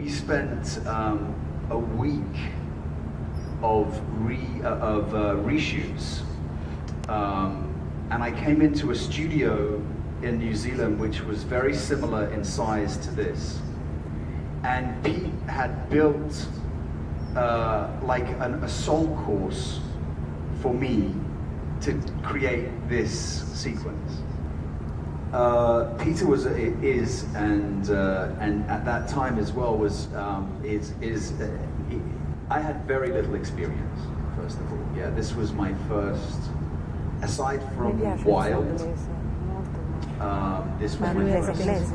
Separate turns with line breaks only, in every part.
we spent a week of reshoots, and I came into a studio in New Zealand which was very similar in size to this, and Pete had built like an assault course for me to create this sequence. Peter is and at that time as well was I had very little experience, first of all. Yeah, this was my first, aside from Wild, this was my first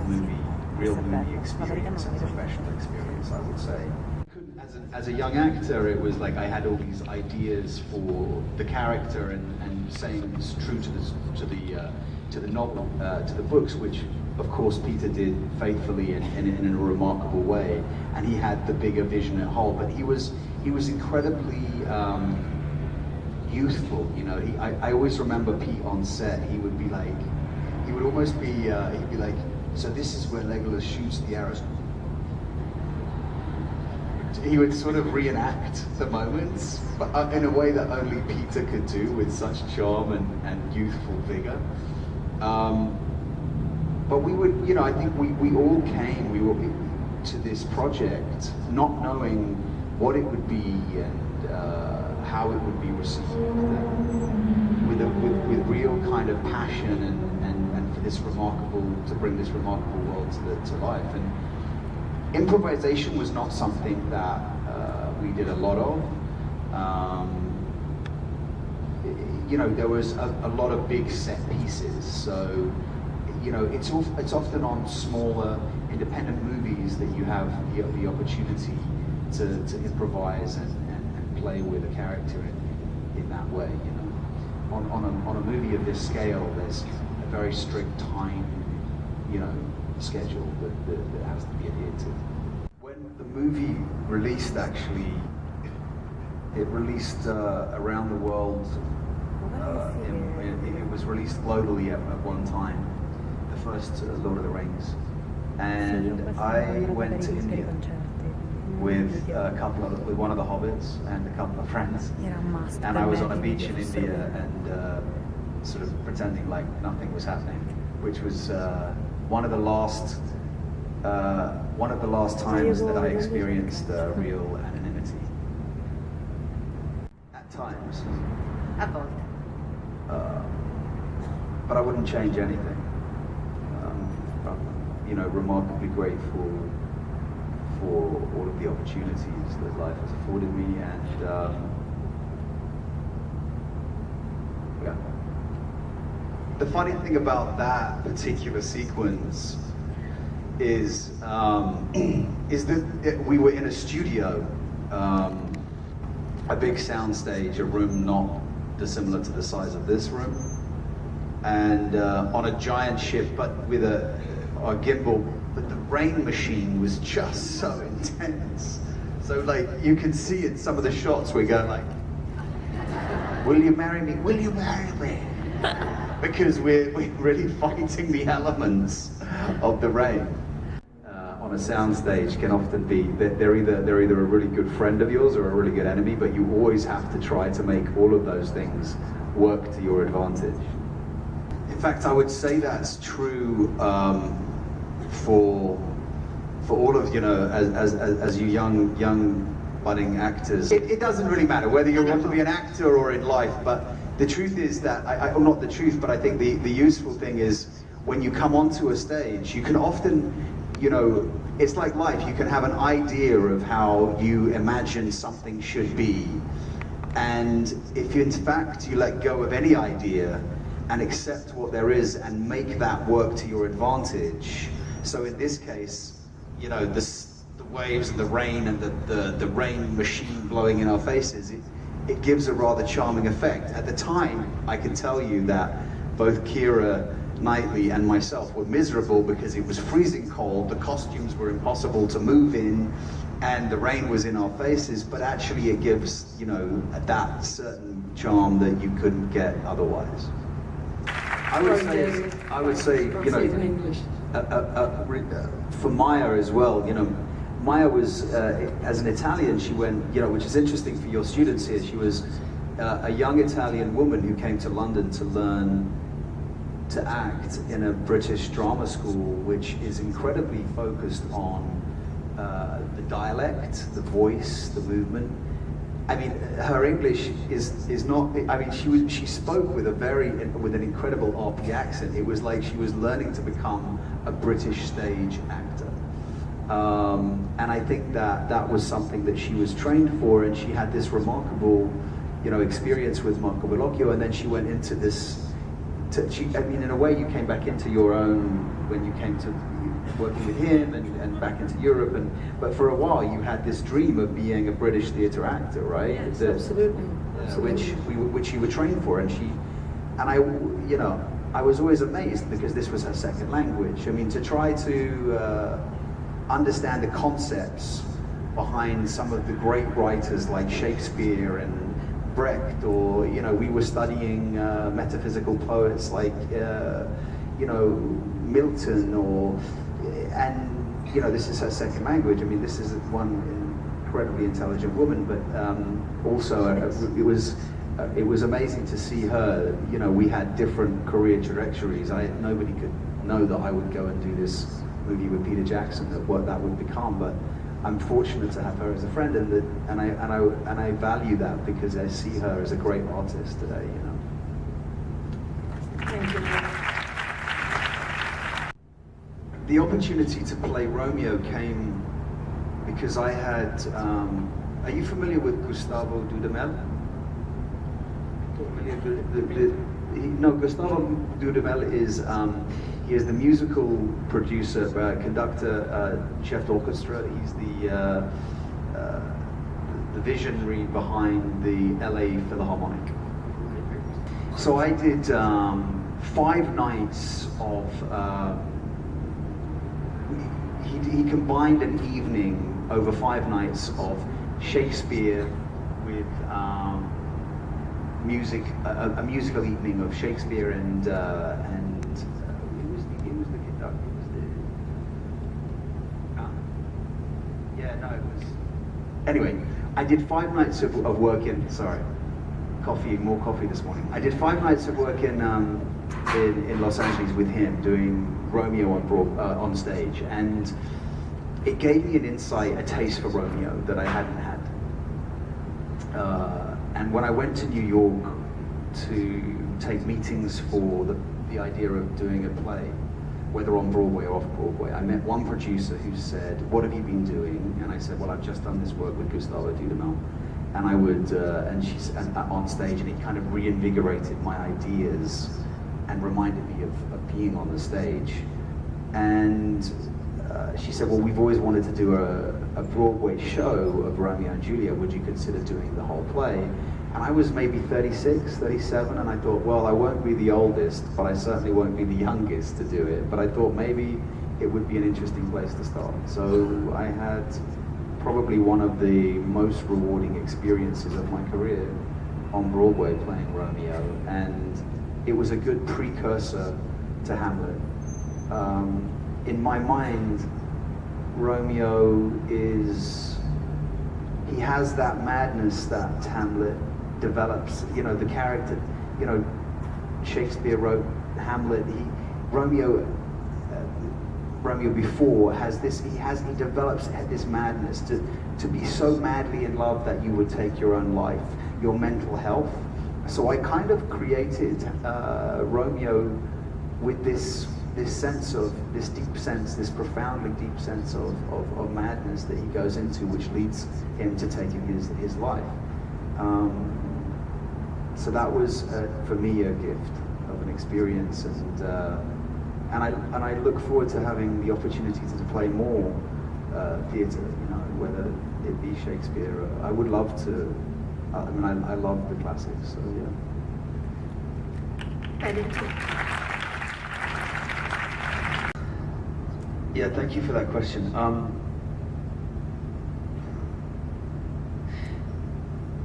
real movie experience and professional experience, I would say. As a young actor, it was like I had all these ideas for the character and saying it's true to the novel, to the books, which of course Peter did faithfully and in a remarkable way, and he had the bigger vision at whole. But he was incredibly youthful. You know, I always remember Pete on set. He would be like, he would almost be he'd be like, so this is where Legolas shoots the arrows. He would sort of reenact the moments, but in a way that only Peter could do with such charm and youthful vigor. But we would, you know, I think we all came to this project not knowing what it would be and how it would be received, and with real kind of passion and for this to bring this remarkable world to life. And improvisation was not something that we did a lot of. You know, there was a lot of big set pieces, so you know, it's often on smaller independent movies that you have the opportunity to improvise and play with a character in that way. You know, on a movie of this scale, there's a very strict time, you know, schedule that has to be adhered to. When the movie released, actually, it released around the world. It was released globally at one time, the first Lord of the Rings, and I went to India with with one of the hobbits and a couple of friends, and I was on a beach in India and sort of pretending like nothing was happening, which was one of the last times that I experienced real anonymity. At times. But I wouldn't change anything. I'm, you know, remarkably grateful for all of the opportunities that life has afforded me, and yeah. The funny thing about that particular sequence is that we were in a studio, a big soundstage, a room not dissimilar to the size of this room, and on a giant ship, but with a gimbal. But the rain machine was just so intense. So like you can see in some of the shots we go like, "Will you marry me? Will you marry me?" Because we're really fighting the elements of the rain. On a soundstage can often be they're either a really good friend of yours or a really good enemy, but you always have to try to make all of those things work to your advantage. In fact, I would say that's true for all of, you know, as you young budding actors. It doesn't really matter whether you want to be an actor or in life, but the truth is that or not the truth, but I think the useful thing is when you come onto a stage, you can often, you know, it's like life. You can have an idea of how you imagine something should be, and if in fact you let go of any idea and accept what there is and make that work to your advantage. So in this case, you know, the waves and the rain and the rain machine blowing in our faces, it gives a rather charming effect. At the time, I can tell you that both Keira Knightley and myself were miserable because it was freezing cold, the costumes were impossible to move in, and the rain was in our faces, but actually it gives, you know, that certain charm that you couldn't get otherwise. I would say, you know, for Maya as well, you know, Maya was, as an Italian, she went, which is interesting for your students here, she was a young Italian woman who came to London to learn to act in a British drama school, which is incredibly focused on the dialect, the voice, the movement. I mean, her English is not. I mean, she spoke with an incredible RP accent. It was like she was learning to become a British stage actor. And I think that was something that she was trained for, and she had this remarkable, experience with Marco Bellocchio, and then she went into this. I mean, in a way, you came back into your own when you came to working with him and back into Europe. But for a while, you had this dream of being a British theatre actor, right?
Yes, absolutely.
Which you were trained for, and I was always amazed because this was her second language. I mean, to try to understand the concepts behind some of the great writers like Shakespeare and Brecht, or we were studying metaphysical poets like Milton, this is her second language. I mean, this is one incredibly intelligent woman, but also it was amazing to see her. We had different career trajectories. Nobody could know that I would go and do this movie with Peter Jackson, what that would become, but I'm fortunate to have her as a friend, and I value that because I see her as a great artist today.
Thank you.
The opportunity to play Romeo came because I had. Are you familiar with Gustavo Dudamel? Gustavo Dudamel is. He is the musical producer, conductor, chef d'orchestra. He's the visionary behind the LA Philharmonic. So I did 5 nights of. He combined an evening over 5 nights of Shakespeare with music, a musical evening of Shakespeare and. Anyway, I did 5 nights of work in. Sorry, more coffee this morning. I did 5 nights of work in Los Angeles with him, doing Romeo on stage, and it gave me an insight, a taste for Romeo that I hadn't had. And when I went to New York to take meetings for the idea of doing a play, whether on Broadway or off Broadway, I met one producer who said, "What have you been doing?" And I said, "Well, I've just done this work with Gustavo Dudamel." And I would, and on stage, and it kind of reinvigorated my ideas and reminded me of being on the stage. And she said, "Well, we've always wanted to do a Broadway show of Romeo and Juliet. Would you consider doing the whole play?" And I was maybe 36, 37, and I thought, well, I won't be the oldest, but I certainly won't be the youngest to do it. But I thought maybe it would be an interesting place to start. So I had probably one of the most rewarding experiences of my career on Broadway playing Romeo, and it was a good precursor to Hamlet. In my mind, Romeo he has that madness that Hamlet develops. The character, Shakespeare wrote Hamlet. Romeo before has this. He develops this madness to be so madly in love that you would take your own life, your mental health. So I kind of created Romeo with this sense of this profoundly deep sense of madness that he goes into, which leads him to taking his life. So that was for me a gift of an experience, and I look forward to having the opportunity to play more theatre. Whether it be Shakespeare. I would love to. I love the classics. So yeah, thank you for that question.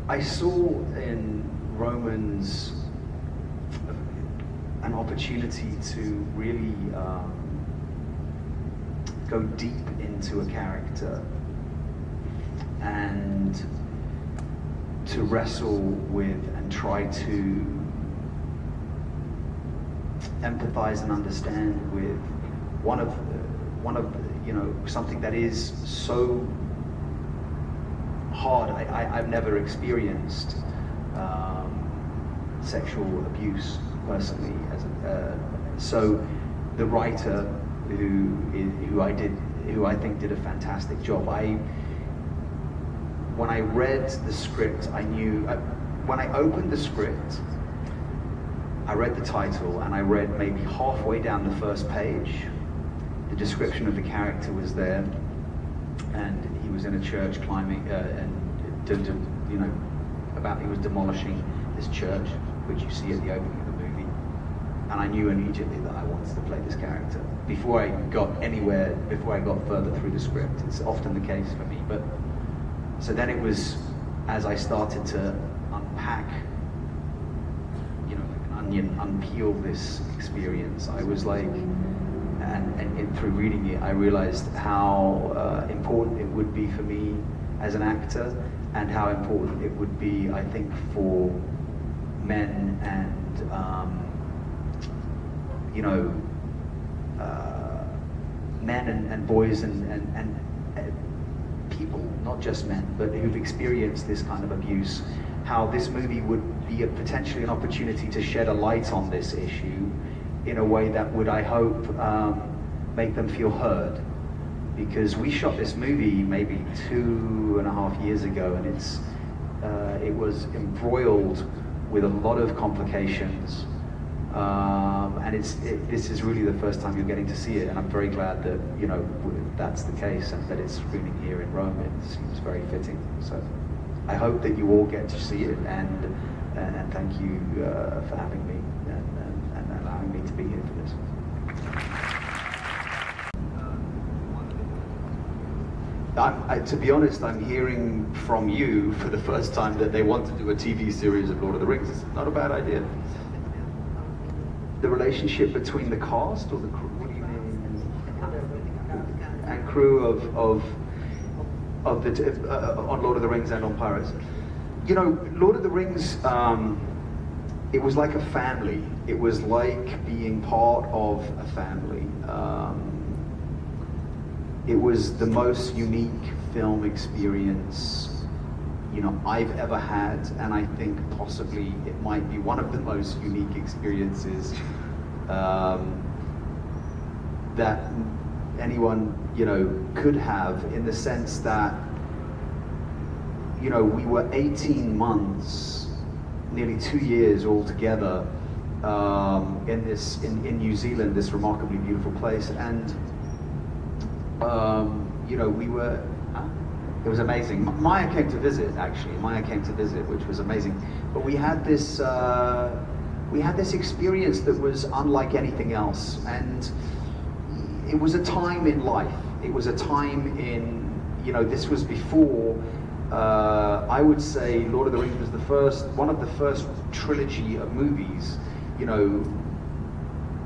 I saw in Romans an opportunity to really go deep into a character and to wrestle with and try to empathize and understand with one of you know, something that is so hard. I've never experienced sexual abuse personally. So the writer who I think did a fantastic job. When I read the script, I knew, when I opened the script, I read the title and I read maybe halfway down the first page, the description of the character was there, and he was in a church climbing, you know, he was demolishing this church, which you see at the opening of the movie. And I knew immediately that I wanted to play this character. Before I got anywhere, before I got further through the script. It's often the case for me. But so then it was, as I started to unpack, you know, like an onion, unpeel this experience, I was like, and through reading it, I realized how important it would be for me as an actor, and how important it would be, I think, for men and you know, men and boys and people, not just men, but who've experienced this kind of abuse, how this movie would be potentially an opportunity to shed a light on this issue in a way that would, I hope, make them feel heard. Because we shot this movie maybe 2.5 years ago, and it was embroiled with a lot of complications, and this is really the first time you're getting to see it, and I'm very glad that, you know, that's the case, and that it's screening here in Rome. It seems very fitting. So I hope that you all get to see it, and thank you for having me and allowing me to be here for this. To be honest, I'm hearing from you for the first time that they want to do a TV series of Lord of the Rings. It's not a bad idea. The relationship between the cast or the crew, what do you mean? And crew on Lord of the Rings and on Pirates. You know, Lord of the Rings, it was like a family. It was like being part of a family. It was the most unique film experience, you know, I've ever had, and I think possibly it might be one of the most unique experiences that anyone, you know, could have, in the sense that, you know, we were 18 months, nearly 2 years all together in New Zealand, this remarkably beautiful place, and you know, it was amazing. Maya came to visit, actually. Maya came to visit, which was amazing. But we had this experience that was unlike anything else. And it was a time in life. It was a time in, you know, this was before, I would say Lord of the Rings was one of the first trilogy of movies, you know,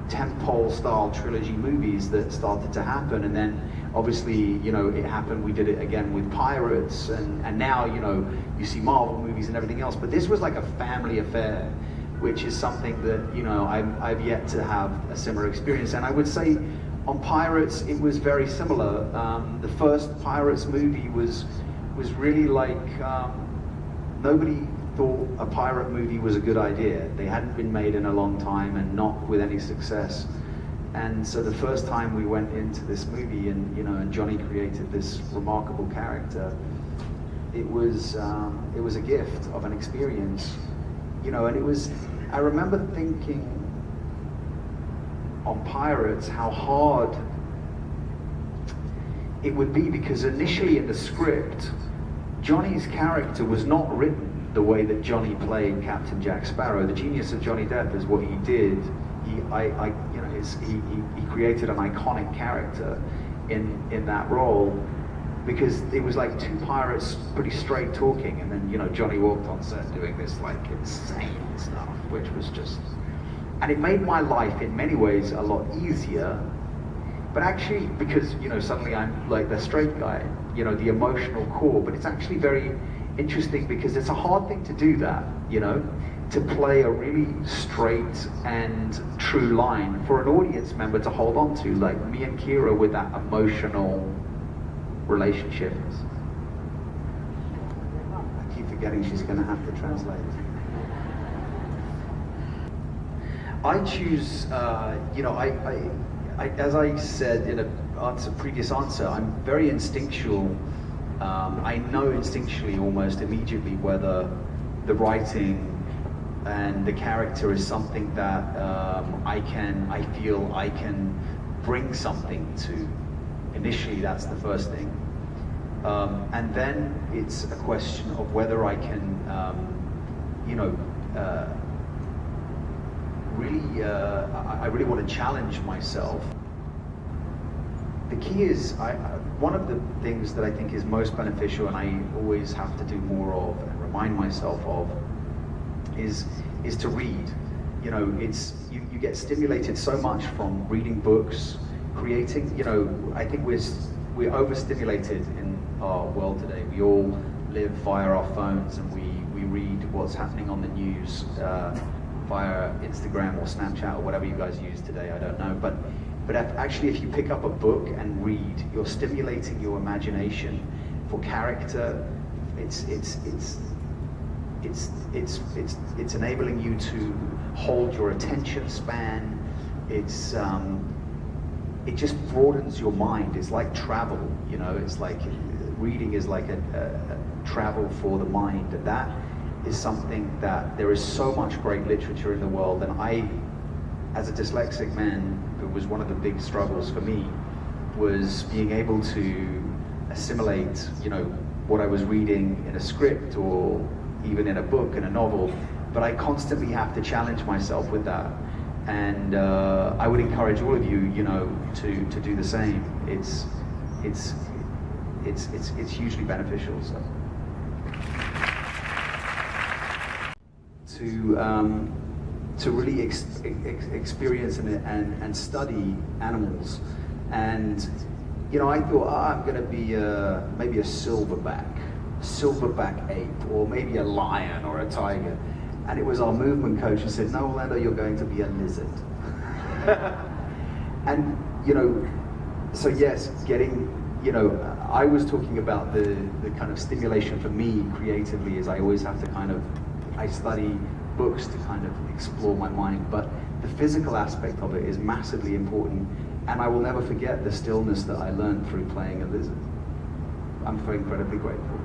tentpole style trilogy movies that started to happen. And then obviously, you know, it happened, we did it again with Pirates, and now, you know, you see Marvel movies and everything else, but this was like a family affair, which is something that, you know, I've yet to have a similar experience. And I would say on Pirates, it was very similar. The first Pirates movie was really like, nobody thought a pirate movie was a good idea. They hadn't been made in a long time and not with any success. And so the first time we went into this movie, and, you know, and Johnny created this remarkable character, it was a gift of an experience, you know. And I remember thinking on Pirates how hard it would be, because initially in the script, Johnny's character was not written the way that Johnny played Captain Jack Sparrow. The genius of Johnny Depp is what he did. He created an iconic character in that role, because it was like two pirates pretty straight talking, and then, you know, Johnny walked on set doing this like insane stuff, which was just, and it made my life in many ways a lot easier. But actually, because, you know, suddenly I'm like the straight guy, you know, the emotional core. But it's actually very interesting because it's a hard thing to do that, you know, to play a really straight and true line for an audience member to hold on to, like me and Kira with that emotional relationship. I keep forgetting she's going to have to translate. I choose, you know, I, as I said in a previous answer, I'm very instinctual. I know instinctually almost immediately whether the writing and the character is something that I feel I can bring something to. Initially, that's the first thing. And then it's a question of whether I can, you know, I really want to challenge myself. The key is, one of the things that I think is most beneficial and I always have to do more of and remind myself of is to read. You know, you get stimulated so much from reading books, creating, you know, I think we're overstimulated in our world today. We all live via our phones and we read what's happening on the news via Instagram or Snapchat or whatever you guys use today, I don't know. But actually, if you pick up a book and read, you're stimulating your imagination for character. It's enabling you to hold your attention span. It just broadens your mind. It's like travel, you know. It's like reading is like a travel for the mind, and that is something that there is so much great literature in the world. And I, as a dyslexic man, it was one of the big struggles for me, was being able to assimilate, you know, what I was reading in a script or even in a book, in a novel. But I constantly have to challenge myself with that. And I would encourage all of you, you know, to do the same. It's hugely beneficial. So. To really experience and study animals. And, you know, I thought, I'm going to be maybe a silverback ape, or maybe a lion or a tiger. And it was our movement coach who said, no, Orlando, you're going to be a lizard. And, you know, so yes, you know, I was talking about the kind of stimulation for me creatively is I always have to I study books to kind of explore my mind, but the physical aspect of it is massively important, and I will never forget the stillness that I learned through playing a lizard. I'm so incredibly grateful.